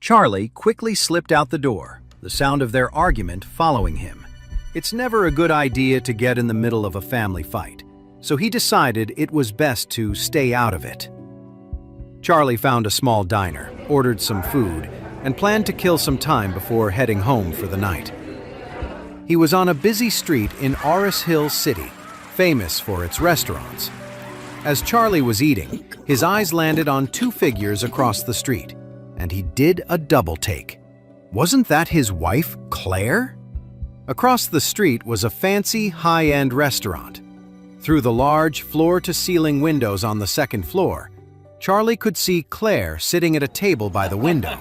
Charlie quickly slipped out the door, the sound of their argument following him. It's never a good idea to get in the middle of a family fight, so he decided it was best to stay out of it. Charlie found a small diner, ordered some food, and planned to kill some time before heading home for the night. He was on a busy street in Oris Hill City, famous for its restaurants. As Charlie was eating, his eyes landed on two figures across the street, and he did a double take. Wasn't that his wife, Claire? Across the street was a fancy, high-end restaurant. Through the large, floor-to-ceiling windows on the second floor, Charlie could see Claire sitting at a table by the window.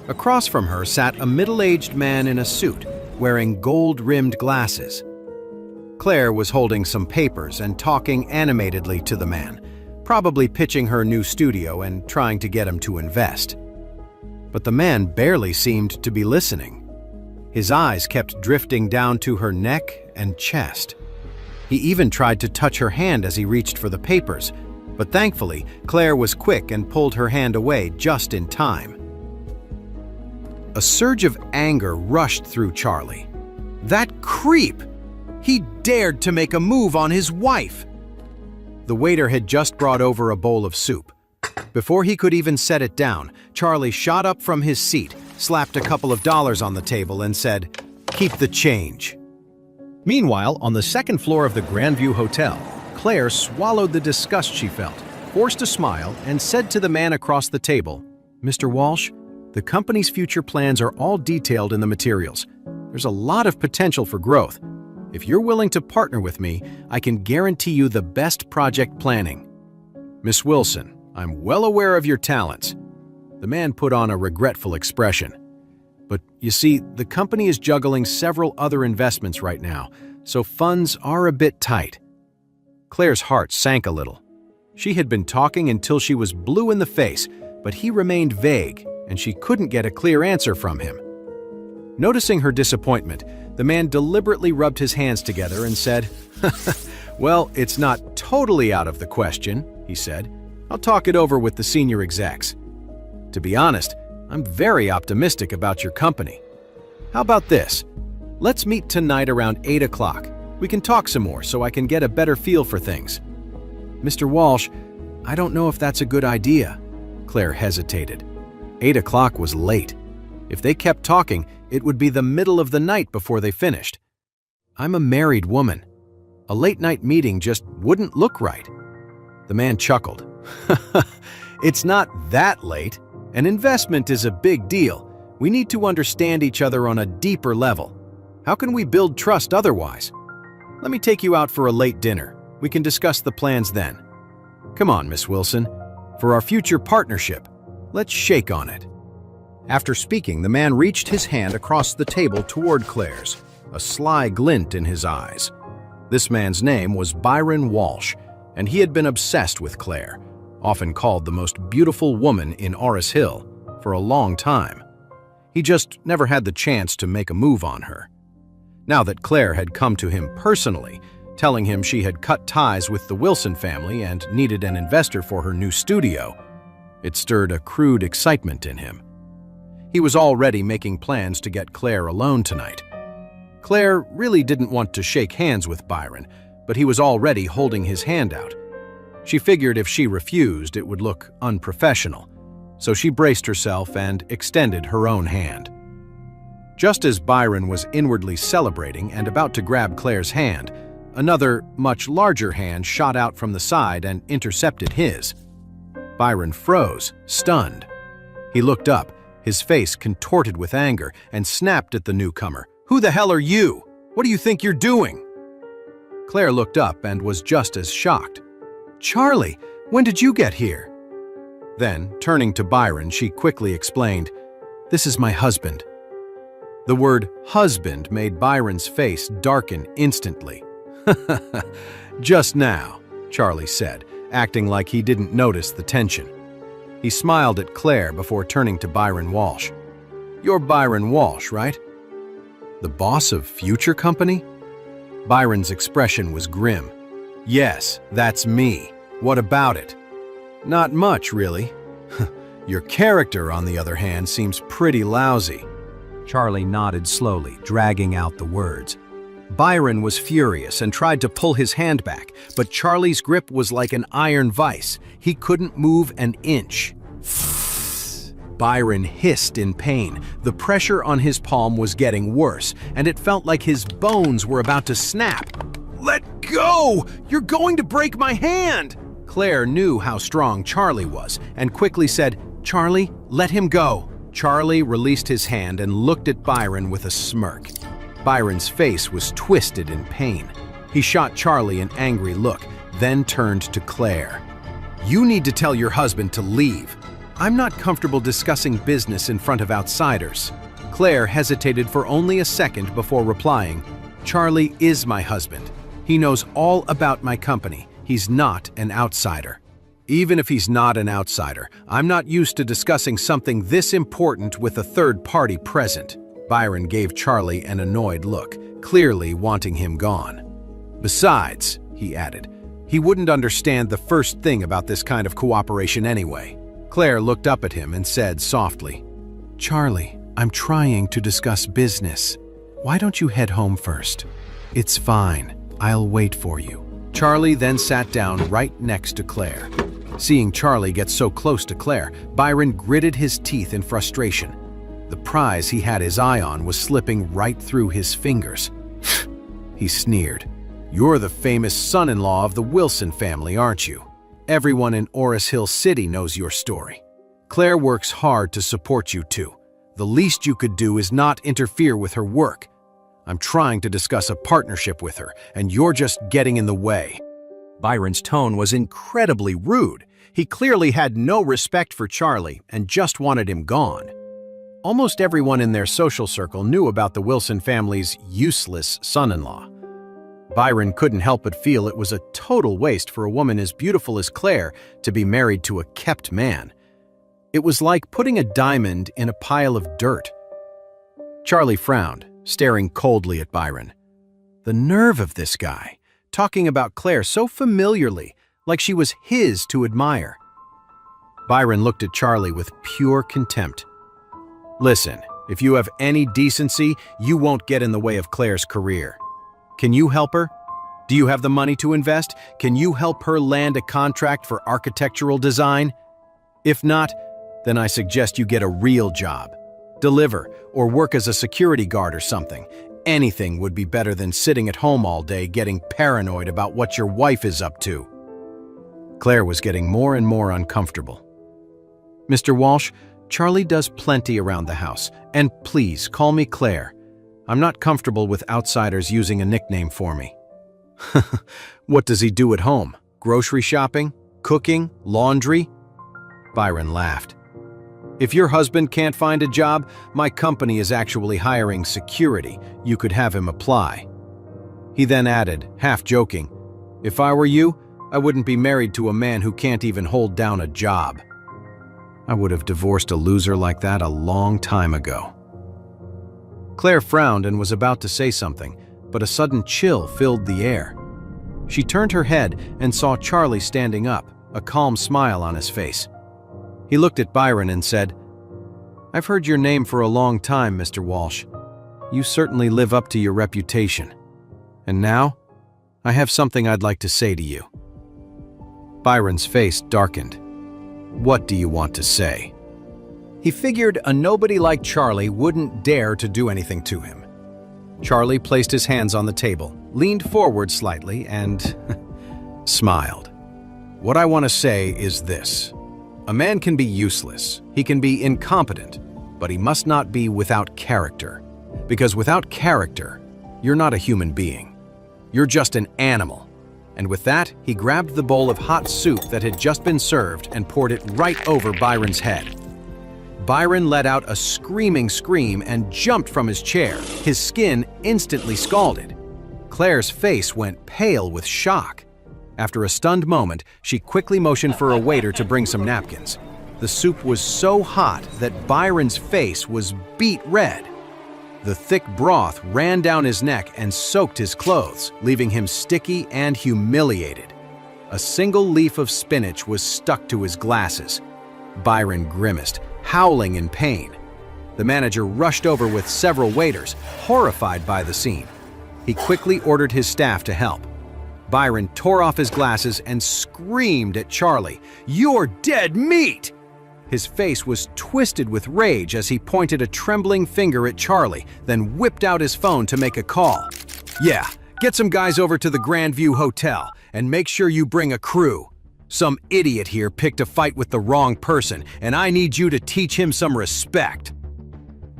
Across from her sat a middle-aged man in a suit, wearing gold-rimmed glasses. Claire was holding some papers and talking animatedly to the man, probably pitching her new studio and trying to get him to invest. But the man barely seemed to be listening. His eyes kept drifting down to her neck and chest. He even tried to touch her hand as he reached for the papers, but thankfully, Claire was quick and pulled her hand away just in time. A surge of anger rushed through Charlie. That creep! He dared to make a move on his wife! The waiter had just brought over a bowl of soup. Before he could even set it down, Charlie shot up from his seat, slapped a couple of dollars on the table and said, "Keep the change." Meanwhile, on the second floor of the Grandview Hotel, Claire swallowed the disgust she felt, forced a smile, and said to the man across the table, "Mr. Walsh, the company's future plans are all detailed in the materials. There's a lot of potential for growth. If you're willing to partner with me, I can guarantee you the best project planning." "Miss Wilson, I'm well aware of your talents." The man put on a regretful expression. "But you see, the company is juggling several other investments right now, so funds are a bit tight." Claire's heart sank a little. She had been talking until she was blue in the face, but he remained vague, and she couldn't get a clear answer from him. Noticing her disappointment, the man deliberately rubbed his hands together and said, "Well, it's not totally out of the question," he said. "I'll talk it over with the senior execs. To be honest, I'm very optimistic about your company. How about this? Let's meet tonight around 8 o'clock. We can talk some more so I can get a better feel for things." "Mr. Walsh, I don't know if that's a good idea." Claire hesitated. 8 o'clock was late. If they kept talking, it would be the middle of the night before they finished. "I'm a married woman. A late-night meeting just wouldn't look right." The man chuckled. "It's not that late. An investment is a big deal. We need to understand each other on a deeper level. How can we build trust otherwise? Let me take you out for a late dinner. We can discuss the plans then. Come on, Miss Wilson. For our future partnership, let's shake on it." After speaking, the man reached his hand across the table toward Claire's, a sly glint in his eyes. This man's name was Byron Walsh, and he had been obsessed with Claire, often called the most beautiful woman in Oris Hill, for a long time. He just never had the chance to make a move on her. Now that Claire had come to him personally, telling him she had cut ties with the Wilson family and needed an investor for her new studio, it stirred a crude excitement in him. He was already making plans to get Claire alone tonight. Claire really didn't want to shake hands with Byron, but he was already holding his hand out. She figured if she refused, it would look unprofessional, so she braced herself and extended her own hand. Just as Byron was inwardly celebrating and about to grab Claire's hand, another, much larger hand shot out from the side and intercepted his. Byron froze, stunned. He looked up, his face contorted with anger, and snapped at the newcomer. "Who the hell are you? What do you think you're doing?" Claire looked up and was just as shocked. "Charlie, when did you get here?" Then, turning to Byron, she quickly explained, "This is my husband." The word husband made Byron's face darken instantly. "Just now," Charlie said, acting like he didn't notice the tension. He smiled at Claire before turning to Byron Walsh. "You're Byron Walsh, right? The boss of Future Company?" Byron's expression was grim. "Yes, that's me. What about it?" "Not much, really. Your character, on the other hand, seems pretty lousy." Charlie nodded slowly, dragging out the words. Byron was furious and tried to pull his hand back, but Charlie's grip was like an iron vise. He couldn't move an inch. Byron hissed in pain. The pressure on his palm was getting worse, and it felt like his bones were about to snap. "Let go! You're going to break my hand!" Claire knew how strong Charlie was and quickly said, "Charlie, let him go." Charlie released his hand and looked at Byron with a smirk. Byron's face was twisted in pain. He shot Charlie an angry look, then turned to Claire. "You need to tell your husband to leave. I'm not comfortable discussing business in front of outsiders." Claire hesitated for only a second before replying, "Charlie is my husband. He knows all about my company. He's not an outsider." "Even if he's not an outsider, I'm not used to discussing something this important with a third party present." Byron gave Charlie an annoyed look, clearly wanting him gone. "Besides," he added, "he wouldn't understand the first thing about this kind of cooperation anyway." Claire looked up at him and said softly, "Charlie, I'm trying to discuss business. Why don't you head home first?" "It's fine. I'll wait for you." Charlie then sat down right next to Claire. Seeing Charlie get so close to Claire, Byron gritted his teeth in frustration. The prize he had his eye on was slipping right through his fingers. He sneered. "You're the famous son-in-law of the Wilson family, aren't you? Everyone in Oris Hill City knows your story. Claire works hard to support you too. The least you could do is not interfere with her work. I'm trying to discuss a partnership with her, and you're just getting in the way." Byron's tone was incredibly rude. He clearly had no respect for Charlie and just wanted him gone. Almost everyone in their social circle knew about the Wilson family's useless son-in-law. Byron couldn't help but feel it was a total waste for a woman as beautiful as Claire to be married to a kept man. It was like putting a diamond in a pile of dirt. Charlie frowned, staring coldly at Byron. The nerve of this guy, talking about Claire so familiarly, like she was his to admire. Byron looked at Charlie with pure contempt. "Listen, if you have any decency, you won't get in the way of Claire's career. Can you help her? Do you have the money to invest? Can you help her land a contract for architectural design? If not, then I suggest you get a real job. Deliver, or work as a security guard or something. Anything would be better than sitting at home all day getting paranoid about what your wife is up to." Claire was getting more and more uncomfortable. "Mr. Walsh, Charlie does plenty around the house, and please call me Claire. I'm not comfortable with outsiders using a nickname for me." "What does he do at home? Grocery shopping? Cooking? Laundry?" Byron laughed. "If your husband can't find a job, my company is actually hiring security. You could have him apply." He then added, half joking, "If I were you, I wouldn't be married to a man who can't even hold down a job." I would have divorced a loser like that a long time ago. Claire frowned and was about to say something, but a sudden chill filled the air. She turned her head and saw Charlie standing up, a calm smile on his face. He looked at Byron and said, "I've heard your name for a long time, Mr. Walsh. You certainly live up to your reputation. And now, I have something I'd like to say to you." Byron's face darkened. "What do you want to say?" He figured a nobody like Charlie wouldn't dare to do anything to him. Charlie placed his hands on the table, leaned forward slightly, and smiled. "What I want to say is this. A man can be useless, he can be incompetent, but he must not be without character. Because without character, you're not a human being. You're just an animal." And with that, he grabbed the bowl of hot soup that had just been served and poured it right over Byron's head. Byron let out a screaming scream and jumped from his chair, his skin instantly scalded. Claire's face went pale with shock. After a stunned moment, she quickly motioned for a waiter to bring some napkins. The soup was so hot that Byron's face was beet red. The thick broth ran down his neck and soaked his clothes, leaving him sticky and humiliated. A single leaf of spinach was stuck to his glasses. Byron grimaced, howling in pain. The manager rushed over with several waiters, horrified by the scene. He quickly ordered his staff to help. Byron tore off his glasses and screamed at Charlie, "You're dead meat!" His face was twisted with rage as he pointed a trembling finger at Charlie, then whipped out his phone to make a call. "Yeah, get some guys over to the Grandview Hotel and make sure you bring a crew. Some idiot here picked a fight with the wrong person, and I need you to teach him some respect."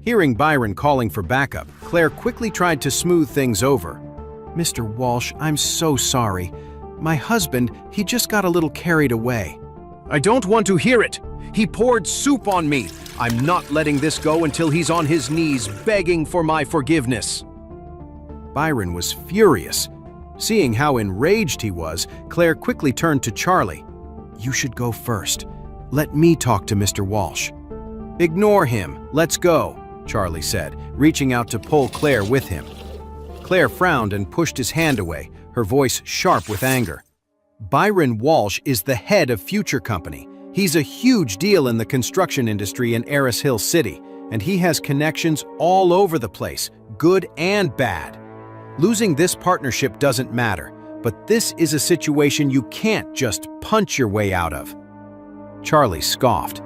Hearing Byron calling for backup, Claire quickly tried to smooth things over. "Mr. Walsh, I'm so sorry. My husband, he just got a little carried away." "I don't want to hear it. He poured soup on me. I'm not letting this go until he's on his knees begging for my forgiveness." Byron was furious. Seeing how enraged he was, Claire quickly turned to Charlie. "You should go first. Let me talk to Mr. Walsh." "Ignore him. Let's go," Charlie said, reaching out to pull Claire with him. Claire frowned and pushed his hand away, her voice sharp with anger. "Byron Walsh is the head of Future Company. He's a huge deal in the construction industry in Heir's Hill City, and he has connections all over the place, good and bad. Losing this partnership doesn't matter, but this is a situation you can't just punch your way out of." Charlie scoffed.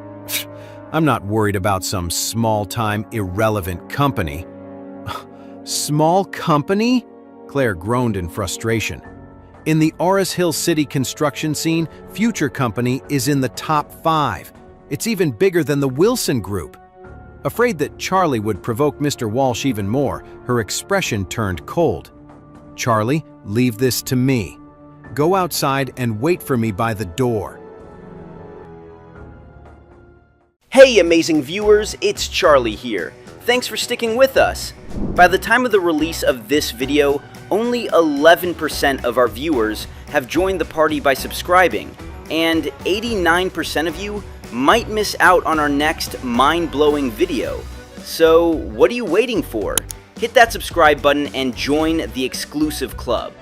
"I'm not worried about some small-time, irrelevant company." "Small company?" Claire groaned in frustration. "In the Heir's Hill City construction scene, Future Company is in the top 5. It's even bigger than the Wilson Group." Afraid that Charlie would provoke Mr. Walsh even more, her expression turned cold. "Charlie, leave this to me. Go outside and wait for me by the door." Hey amazing viewers, it's Charlie here. Thanks for sticking with us. By the time of the release of this video, only 11% of our viewers have joined the party by subscribing, and 89% of you might miss out on our next mind-blowing video. So what are you waiting for? Hit that subscribe button and join the exclusive club.